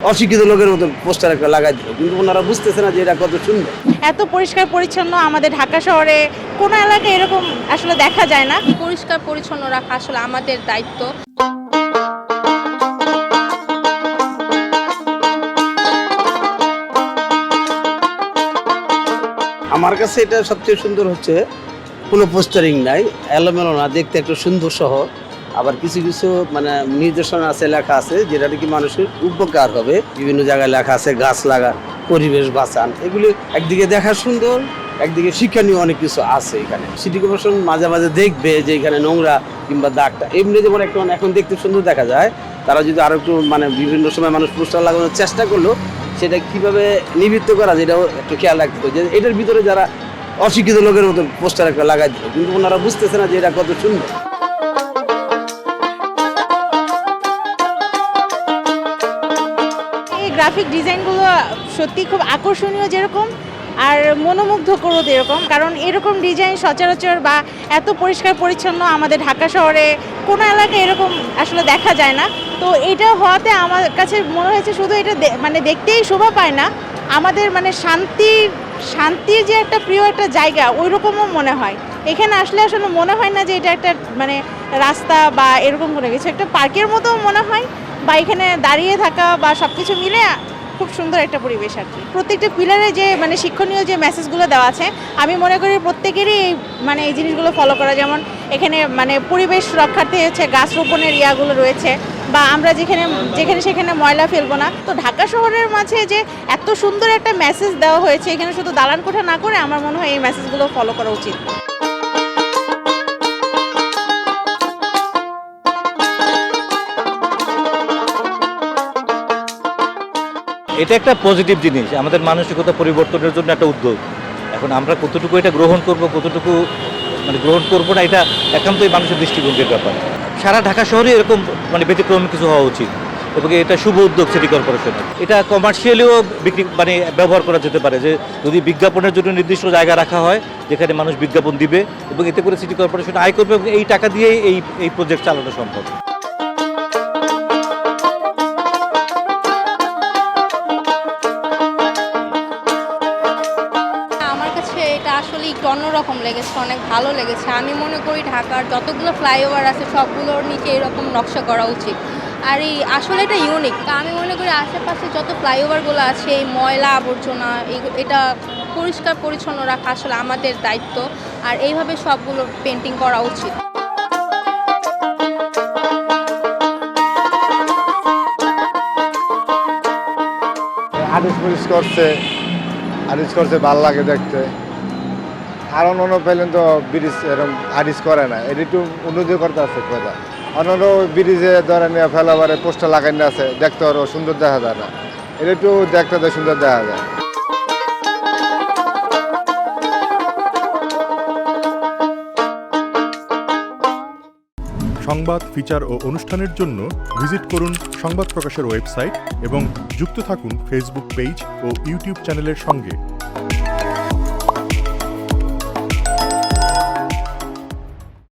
অশিক্ষিত লোকের মতো পোস্টার একটা লাগাই দিল, কিন্তু ওনারা বুঝতেছে না যে এটা কত সুন্দর। এত পরিষ্কার পরিচ্ছন্ন আমাদের ঢাকা শহরে কোনো এলাকায় এরকম আসলে দেখা যায় না। পরিষ্কার পরিচ্ছন্ন রাখা আসলে আমাদের দায়িত্ব। আমার কাছে এটা সবচেয়ে সুন্দর হচ্ছে কোনো পোস্টারিং নাই, এলোমেলো না, দেখতে একটা সুন্দর শহর। আবার কিছু কিছু নির্দেশনা আছে, লেখা আছে যেটা নাকি মানুষের উপকার হবে। বিভিন্ন জায়গায় লেখা আছে গাছ লাগান, পরিবেশ বাঁচান। এগুলি একদিকে দেখা সুন্দর, একদিকে শিক্ষণীয় অনেক কিছু আছে। এখানে সিটি কর্পোরেশন মাঝে মাঝে দেখবে যে এখানে নোংরা কিংবা দাগটা এমনি যেমন এখন দেখতে সুন্দর দেখা যায়, তারা যদি আরো একটু বিভিন্ন সময় মানুষ পোস্টার লাগানোর চেষ্টা করলো, সেটা কিভাবে নিবৃত্ত করা যায় এটাও একটু খেয়াল রাখতে হবে। যে এটার ভিতরে যারা অশিক্ষিত লোকের মতো পোস্টার একটা লাগাই দিল, কিন্তু ওনারা বুঝতেছে না যে এটা কত সুন্দর। এই গ্রাফিক ডিজাইনগুলো সত্যি খুব আকর্ষণীয় যেরকম, আর মনোমুগ্ধকরও যেরকম। কারণ এরকম ডিজাইন সচরাচর বা এত পরিষ্কার পরিচ্ছন্ন আমাদের ঢাকা শহরে কোনো এলাকায় এরকম আসলে দেখা যায় না। তো এটা হওয়াতে আমার কাছে মনে হয়েছে শুধু এটা দেখতেই শোভা পায় না, আমাদের শান্তির যে একটা প্রিয় একটা জায়গা ওই রকমও মনে হয়। এখানে আসলে মনে হয় না যে এটা একটা রাস্তা বা এরকম কোনো কিছু, একটা পার্কের মতো মনে হয়, বা এখানে দাঁড়িয়ে থাকা বা সব কিছু মিলে খুব সুন্দর একটা পরিবেশ আর কি। প্রত্যেকটা পিলারে যে শিক্ষণীয় যে মেসেজগুলো দেওয়া আছে, আমি মনে করি প্রত্যেকেরই এই জিনিসগুলো ফলো করা। যেমন এখানে পরিবেশ রক্ষার্থে হচ্ছে গাছ রোপণের ইয়াগুলো রয়েছে, বা আমরা যেখানে সেখানে ময়লা ফেলবো না। তো ঢাকা শহরের মাঝে যে এত সুন্দর একটা মেসেজ দেওয়া হয়েছে, এখানে শুধু দালান কোঠা না করে আমার মনে হয় এই মেসেজগুলো ফলো করা উচিত। এটা একটা পজিটিভ জিনিস, আমাদের মানসিকতা পরিবর্তনের জন্য একটা উদ্যোগ। এখন আমরা কতটুকু এটা গ্রহণ করব, কতটুকু গ্রহণ করবো না, এটা একান্তই মানুষের দৃষ্টিভঙ্গির ব্যাপার। সারা ঢাকা শহরে এরকম ব্যতিক্রম কিছু হওয়া উচিত, এবং এটা শুভ উদ্যোগ সিটি কর্পোরেশনের। এটা কমার্শিয়ালিও ব্যবহার করা যেতে পারে, যে যদি বিজ্ঞাপনের জন্য নির্দিষ্ট জায়গা রাখা হয় যেখানে মানুষ বিজ্ঞাপন দিবে, এবং এতে করে সিটি কর্পোরেশন আয় করবে, এবং এই টাকা দিয়েই এই প্রজেক্ট চালানো সম্ভব। এটা আসলে একটু অন্যরকম লেগেছে, অনেক ভালো লেগেছে। আমি মনে করি ঢাকার যতগুলো ফ্লাইওভার আছে সবগুলোর নিচে এরকম নকশা করা উচিত। আর এই আসলে এটা ইউনিক। তা আমি মনে করি আশেপাশে যত ফ্লাইওভারগুলো আছে, এই ময়লা আবর্জনা এটা পরিষ্কার পরিচ্ছন্ন রাখা আসলে আমাদের দায়িত্ব। আর এইভাবে সবগুলো পেন্টিং করা উচিত। আরিস করছে ভালো লাগে দেখতে। আর অন্য পেলেন তো ব্রিজ এরকম আরিস করে না, এটা একটু উন্নতি করতে আছে কথা। অন্য ব্রিজে ধরে নিয়ে ফেলাবারে পোস্টার লাগাই আছে, দেখতে আরো সুন্দর দেখা যায় না, এটা একটু দেখতে সুন্দর দেখা যায়। সংবাদ, ফিচার ও অনুষ্ঠানের জন্য ভিজিট করুন সংবাদ প্রকাশের ওয়েবসাইট এবং যুক্ত থাকুন ফেসবুক পেজ ও ইউটিউব চ্যানেলের সঙ্গে।